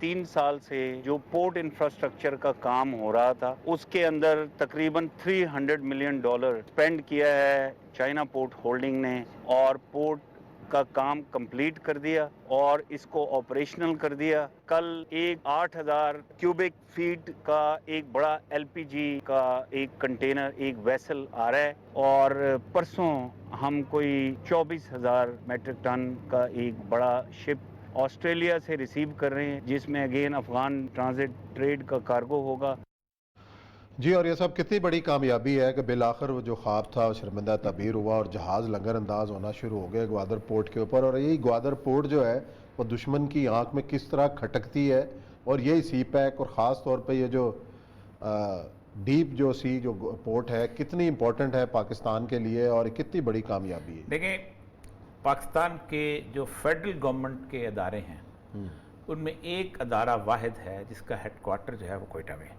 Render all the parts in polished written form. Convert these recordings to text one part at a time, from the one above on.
3 سال سے جو پورٹ انفراسٹرکچر کا کام ہو رہا تھا اس کے اندر تقریباً $300 ملین اسپینڈ کیا ہے چائنا پورٹ ہولڈنگ نے، اور پورٹ کا کام کمپلیٹ کر دیا اور اس کو آپریشنل کر دیا۔ کل ایک 8,000 کیوبک فیٹ کا ایک بڑا LPG کا ایک کنٹینر ایک ویسل آ رہا ہے، اور پرسوں ہم کوئی 24,000 میٹرک ٹن کا ایک بڑا شپ آسٹریلیا سے ریسیو کر رہے ہیں، جس میں اگین افغان ٹرانزٹ ٹریڈ کا کارگو ہوگا۔ جی، اور یہ سب کتنی بڑی کامیابی ہے کہ بالآخر وہ جو خواب تھا شرمندہ تعبیر ہوا اور جہاز لنگر انداز ہونا شروع ہو گئے گوادر پورٹ کے اوپر، اور یہی گوادر پورٹ جو ہے وہ دشمن کی آنکھ میں کس طرح کھٹکتی ہے، اور یہی سی پیک اور خاص طور پہ یہ جو ڈیپ جو سی جو پورٹ ہے کتنی امپورٹنٹ ہے پاکستان کے لیے اور کتنی بڑی کامیابی ہے۔ دیکھیں، پاکستان کے جو فیڈرل گورنمنٹ کے ادارے ہیں ان میں ایک ادارہ واحد ہے جس کا ہیڈ کوارٹر جو ہے وہ کوئٹہ میں ہے،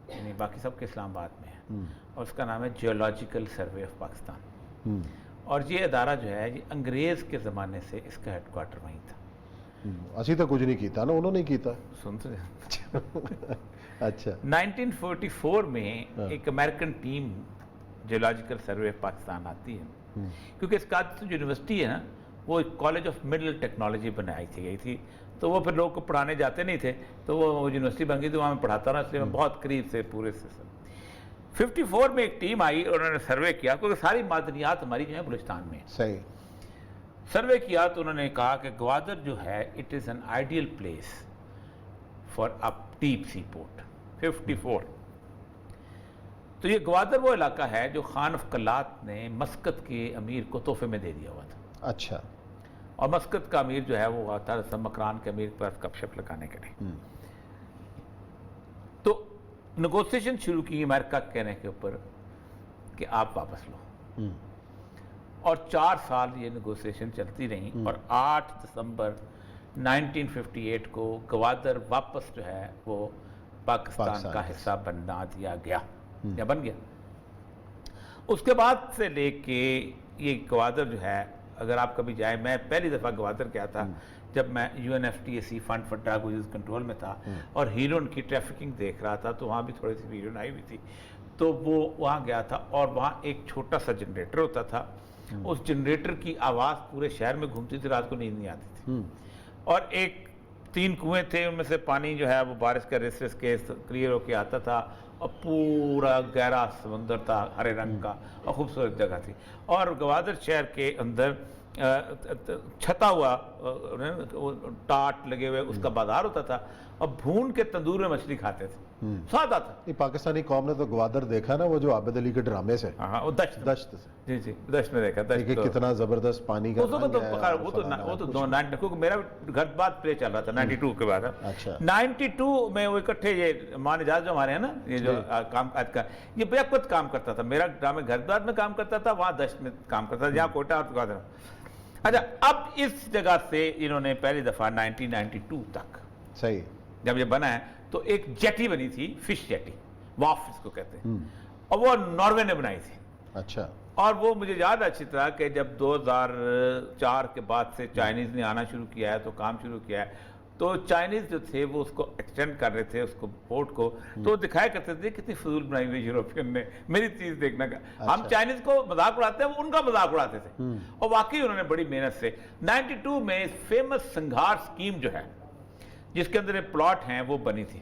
یعنی باقی سب کے اسلام آباد میں ہے، اور اس کا نام ہے جیولوجیکل سروے آف پاکستان، اور یہ ادارہ جو ہے یہ انگریز کے زمانے سے اس کا ہیڈ کوارٹر وہیں تھا۔ اسی تو کچھ نہیں کیتا نا، انہوں نے کیتا۔ سنتے اچھا، 1944 میں ایک American team geological survey of Pakistan آتی ہے، کیونکہ اس کا جو یونیورسٹی ہے نا وہ ایک کالج آف مڈل ٹیکنالوجی بنائی گئی تھی، تو وہ پھر لوگ کو پڑھانے جاتے نہیں تھے تو وہ یونیورسٹی بن گئی، تو وہاں میں پڑھاتا رہا، اس لیے میں بہت قریب سے پورے سے 54 میں ایک ٹیم آئی اور انہوں نے سروے کیا، کیونکہ ساری معدنیات ہماری جو ہے بلوچستان میں صحیح سروے کیا، تو انہوں نے کہا کہ گوادر جو ہے it is an ideal place for a deep sea port. 54 تو یہ گوادر وہ علاقہ ہے جو خان آف قلات نے مسقط کے امیر کو تحفے میں دے دیا ہوا تھا، اچھا، اور مسقط کا امیر جو ہے وہ آتا ہے مکران کے امیر پر گپ شپ لگانے کے لیے۔ تو نیگوسیشن شروع کی امریکہ کہنے کے اوپر کہ آپ واپس لو، اور 4 سال یہ نیگوسیشن چلتی رہی، اور 8 دسمبر 1958 کو گوادر واپس جو ہے وہ پاکستان کا حصہ بنا دیا گیا یا بن گیا۔ اس کے بعد سے لے کے یہ گوادر جو ہے، اگر آپ کبھی جائیں، میں پہلی دفعہ گوادر گیا تھا جب میں UNFTAC fund for drug use control میں تھا، اور ہیروئن کی ٹریفکنگ دیکھ رہا تھا، تو وہاں بھی تھوڑی سی ہیروئن آئی ہوئی تھی، تو وہ وہاں گیا تھا، اور وہاں ایک چھوٹا سا جنریٹر ہوتا تھا، اس جنریٹر کی آواز پورے شہر میں گھومتی تھی، رات کو نیند نہیں آتی تھی، اور 3 کنویں تھے، ان میں سے پانی جو ہے وہ بارش کا رس کے کلیئر ہو کے آتا تھا، اور پورا گہرا سمندر تھا ہرے رنگ کا، اور خوبصورت جگہ تھی، اور گوادر شہر کے اندر چھتا ہوا ٹاٹ لگے ہوئے اس کا بازار ہوتا تھا، اور بھون کے تندور میں مچھلی کھاتے تھے، سواد آتا۔ یہ پاکستانی قوم نے تو گوادر دیکھا نا، وہ جو عابد علی کے ڈرامے سے، ہاں، وہ دشت سے، جی دشت میں دیکھا، دشت کتنا زبردست پانی کا وہ تو میرا گھر بات پلے چل رہا تھا 92 کے بعد۔ 92 میں وہ اکٹھے یہ مان اجاز جو ہمارے ہیں نا، یہ جو کام کا یہ بیک وقت کام کرتا تھا، میرا ڈرامے گھر بات میں کام کرتا تھا، وہاں دشت میں کام کرتا تھا، جہاں کوئٹہ اور گوادر۔ اچھا، اب اس جگہ سے انہوں نے پہلی دفعہ 1992 تک صحیح جب یہ بنا ہے تو ایک جیٹی بنی تھی، فش جیٹی، واف اس کو کہتے ہیں، اور وہ ناروے نے بنائی تھی۔ اچھا، اور وہ مجھے یاد اچھی طرح کہ جب 2004 کے بعد سے چائنیز نے آنا شروع کیا ہے تو کام شروع کیا ہے، تو چائنیز جو تھے وہ اس کو ایکسٹینڈ کر رہے تھے، اس کو پورٹ کو، تو دکھایا کرتے تھے کتنی فضول بنائی ہوئی یوروپین نے، میری چیز دیکھنا کا، ہم چائنیز کو مذاق اڑاتے ہیں، وہ ان کا مذاق اڑاتے تھے، اور واقعی انہوں نے بڑی محنت سے 92 میں فیمس سنگھار سکیم جو ہے جس کے اندر یہ پلاٹ ہیں وہ بنی تھی،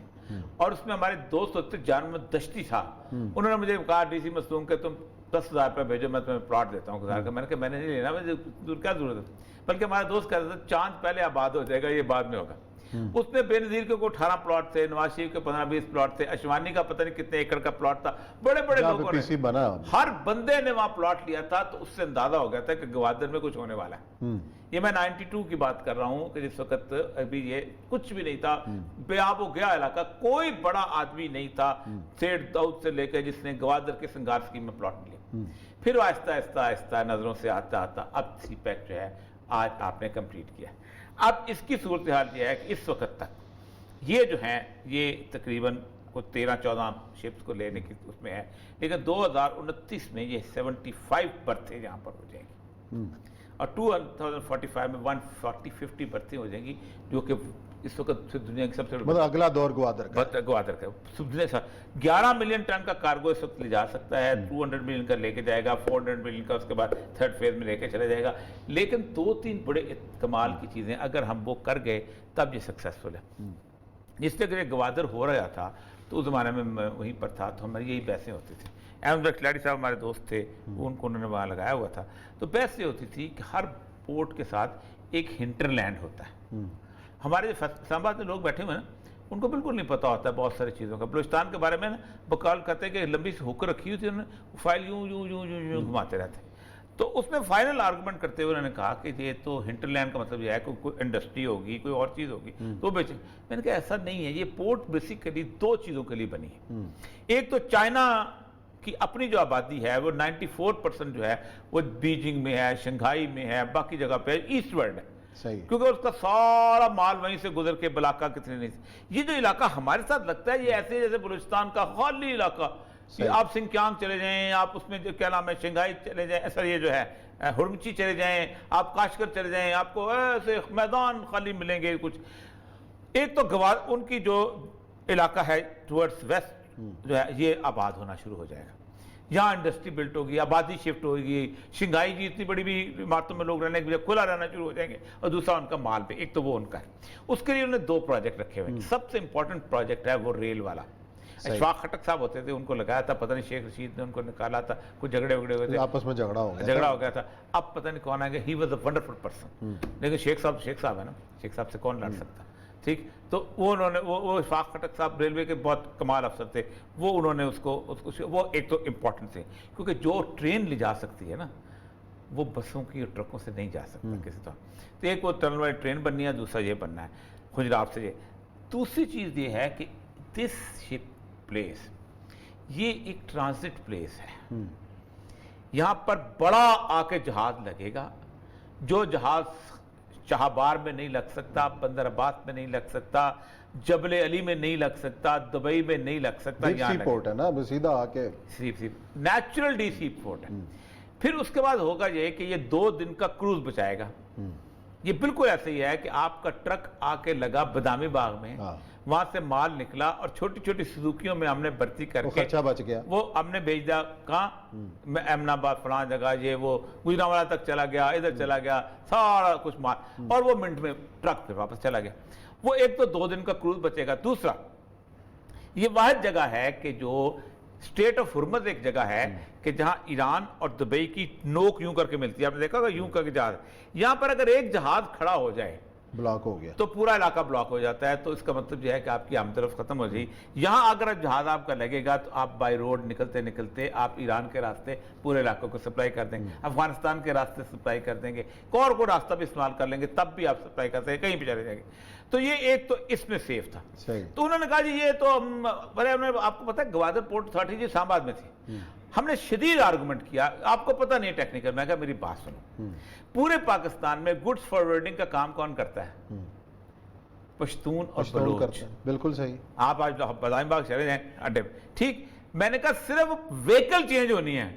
اور اس میں ہمارے دوست ہوتے جان میں دشتی تھا، انہوں نے مجھے کہا DC مصدوم کہ تم 10,000 روپے بھیجو، میں تمہیں پلاٹ دیتا ہوں گزار کا۔ میں نے کہا میں نے نہیں لینا، مجھے کیا ضرورت ہے، بلکہ ہمارا دوست کہتا تھا چاند پہلے آباد ہو جائے گا، یہ بعد میں ہوگا۔ اس میں بے نظیر کے کوئی 18 پلاٹ تھے، نواز شریف کے 15-20 پلاٹ تھے، اشوانی کا پتہ نہیں کتنے ایکڑ کا پلاٹ تھا، بڑے بڑے لوگوں نے، ہر بندے نے وہاں پلاٹ لیا تھا، تو اس سے اندازہ ہو گیا تھا کہ گوادر میں کچھ ہونے والا ہے۔ یہ میں 92 کی بات کر رہا ہوں کہ جس وقت ابھی یہ کچھ بھی نہیں تھا، بے آب و گیا علاقہ، کوئی بڑا آدمی نہیں تھا سیٹھ داؤد سے لے کے جس نے گوادر کے سنگھار سکیم میں پلاٹ لیا۔ پھر آہستہ آہستہ آہستہ نظروں سے آتا آتا اب سی پیک جو ہے آج آپ نے کمپلیٹ کیا۔ اب اس کی صورتحال یہ ہے کہ اس وقت تک یہ جو ہیں یہ تقریباً کوئی 13-14 شپس کو لینے کی اس میں ہے، لیکن 2029 میں یہ 75 برتھیں یہاں پر ہو جائیں گی۔ اور 2045 میں 140-50 برتھیں ہو جائیں گی، جو کہ اس وقت دنیا کی سب سے مطلب اگلا دور گوادر کا گوادر کا 11 ملین ٹن کا کارگو اس وقت لے جا سکتا ہے، 200 ملین کا لے کے جائے گا، 400 ملین کا اس کے بعد تھرڈ فیز میں لے کے چلا جائے گا. لیکن 2-3 بڑے کمال کی چیزیں اگر ہم وہ کر گئے تب یہ سکسیسفل ہے. جس سے اگر یہ گوادر ہو رہا تھا تو اس زمانے میں میں وہیں پر تھا، تو ہماری یہی بحثیں ہوتی تھیں. احمد کھلاڑی صاحب ہمارے دوست تھے، ان کو انہوں نے وہاں لگایا ہوا تھا. تو بحث یہ ہوتی تھی کہ ہر پورٹ کے ساتھ ایک ہنٹر لینڈ ہوتا ہے. ہمارے اسلام آباد میں لوگ بیٹھے ہوئے ہیں نا، ان کو بالکل نہیں پتہ ہوتا ہے بہت ساری چیزوں کا. بلوچستان کے بارے میں نا بقول کہتے ہیں کہ لمبی سی ہوکر رکھی ہوئی تھی، انہوں نے فائل یوں یوں یوں یوں یوں گھماتے رہتے. تو اس میں فائنل آرگومنٹ کرتے ہوئے انہوں نے کہا کہ یہ تو ہنٹر لینڈ کا مطلب یہ ہے کہ کوئی انڈسٹری ہوگی، کوئی اور چیز ہوگی تو بیچیں. میں نے کہا ایسا نہیں ہے، یہ پورٹ بیسیکلی 2 چیزوں کے لیے بنی ہے. ایک تو چائنا کی اپنی جو آبادی ہے وہ 94% جو ہے وہ بیجنگ میں ہے، شنگھائی میں ہے، باقی جگہ پہ ایسٹ ورلڈ ہے. صحیح. کیونکہ اس کا سارا مال وہیں سے گزر کے بلاکا کتنے نہیں. یہ جو علاقہ ہمارے ساتھ لگتا ہے یہ ایسے جیسے بلوچستان کا خالی علاقہ، آپ سنکیانگ چلے جائیں، آپ اس میں جو کیا نام ہے شنگھائی چلے جائیں، ایسا یہ جو ہے ہرمچی چلے جائیں، آپ کاشکر چلے جائیں، آپ کو ایسے میدان خالی ملیں گے کچھ. ایک تو ان کی جو علاقہ ہے ٹورڈز ویسٹ جو ہے یہ آباد ہونا شروع ہو جائے گا. یہاں انڈسٹری بلٹ ہوگی، آبادی شفٹ ہوگی. شنگھائی جی اتنی بڑی بھی عمارتوں میں لوگ رہنے کے لیے کھلا رہنا شروع ہو جائیں گے. اور دوسرا ان کا مال پہ، ایک تو وہ ان کا ہے. اس کے لیے انہوں نے 2 پروجیکٹ رکھے ہوئے ہیں. سب سے امپورٹنٹ پروجیکٹ ہے وہ ریل والا. اشفاق خٹک صاحب ہوتے تھے، ان کو لگایا تھا، پتہ نہیں شیخ رشید نے ان کو نکالا تھا، کچھ جھگڑے ہوئے تھے، آپس میں جھگڑا ہو گیا تھا. اب پتہ نہیں کون آئے گا. He was a wonderful person. لیکن شیخ صاحب ہے نا، شیخ صاحب سے کون لڑ سکتا. ٹھیک. تو انہوں نے وہ اشفاق خٹک صاحب ریلوے کے بہت کمال افسر تھے. وہ انہوں نے اس کو وہ ایک تو امپورٹنٹ تھے، کیونکہ جو ٹرین لے جا سکتی ہے نا وہ بسوں کی اور ٹرکوں سے نہیں جا سکتا کسی طرح. تو ایک وہ ٹنل والی ٹرین بننی ہے، دوسرا یہ بننا ہے کھجرات سے. دوسری چیز یہ ہے کہ دس شپ پلیس یہ ایک ٹرانزٹ پلیس ہے. یہاں پر بڑا آ کے جہاز لگے گا، جو جہاز شاہبار میں نہیں لگ سکتا، بندر عباس میں نہیں لگ سکتا، جبل علی میں نہیں لگ سکتا، دبئی میں نہیں لگ سکتا. ڈیپ سی پورٹ ہے نا، سیدھا آ کے نیچرل ڈی سی پورٹ ہے. پھر اس کے بعد ہوگا یہ کہ یہ 2 دن کا کروز بچائے گا. یہ بالکل ایسے ہی ہے کہ آپ کا ٹرک آ کے لگا بادامی باغ میں، وہاں سے مال نکلا اور چھوٹی چھوٹی سزوکیوں میں ہم نے بھرتی کر کے خرچہ بچ گیا، وہ ہم نے بھیج دیا کہاں، امن آباد فلاں جگہ، یہ وہ گجرانوالا تک چلا گیا، ادھر چلا گیا، سارا کچھ مال، اور وہ منٹ میں ٹرک پہ واپس چلا گیا. وہ ایک تو 2 دن کا کروز بچے گا. دوسرا یہ واحد جگہ ہے کہ جو اسٹیٹ آف ہرمز ایک جگہ ہے کہ جہاں ایران اور دبئی کی نوک یوں کر کے ملتی ہے. آپ نے دیکھا ہوگا یوں کر کے جہاز، یہاں پر اگر ایک جہاز کھڑا ہو جائے بلاک ہو گیا تو پورا علاقہ بلاک ہو جاتا ہے. تو اس کا مطلب یہ ہے کہ آپ کی آمد رفت ختم ہو جائے. یہاں اگر جہاز آپ کا لگے گا تو آپ بائی روڈ نکلتے نکلتے آپ ایران کے راستے پورے علاقوں کو سپلائی کر دیں گے، افغانستان کے راستے سپلائی کر دیں گے، کوئی راستہ بھی استعمال کر لیں گے، تب بھی آپ سپلائی کرتے ہیں، کہیں بھی چلے جائیں گے. تو یہ ایک تو اس میں سیف تھا. تو انہوں نے کہا جی یہ تو آپ کو پتا ہے گوادر پورٹ اتھارٹی جی اسلام آباد میں تھی. ہم نے شدید آرگومنٹ کیا، آپ کو پتہ نہیں ٹیکنیکل. میں کہا میری بات سنو، پورے پاکستان میں گڈس فارورڈنگ کا کام کون کرتا ہے؟ پشتون اور بلوچ. بالکل صحیح. آپ آج بادامی باغ چلے جائیں اڈے پہ، ٹھیک. میں نے کہا صرف ویکل چینج ہونی ہے،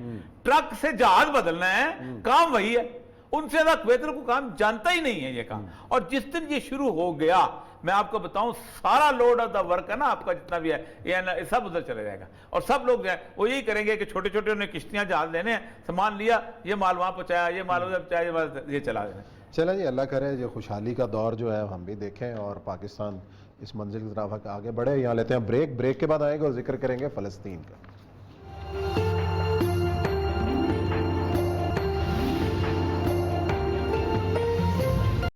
ٹرک سے جہاز بدلنا ہے، کام وہی ہے. ان سے زیادہ بہتر کو کام جانتا ہی نہیں ہے یہ کام. اور جس دن یہ شروع ہو گیا میں آپ کو بتاؤں سارا لوڈ آف دا ورک ہے نا آپ کا جتنا بھی ہے یہ سب ادھر چلے جائے گا. اور سب لوگ جو ہے وہ یہی کریں گے کہ چھوٹے چھوٹے انہیں کشتیاں جہاز لینے ہیں، سامان لیا، یہ مال وہاں پہنچایا، یہ مال ادھر پہنچایا، یہ چلا جائے. چلیں جی، اللہ کرے جو خوشحالی کا دور جو ہے ہم بھی دیکھیں اور پاکستان اس منزل کی طرف آگے بڑھے. یہاں لیتے ہیں بریک کے بعد آئیں گے اور ذکر کریں گے فلسطین کا.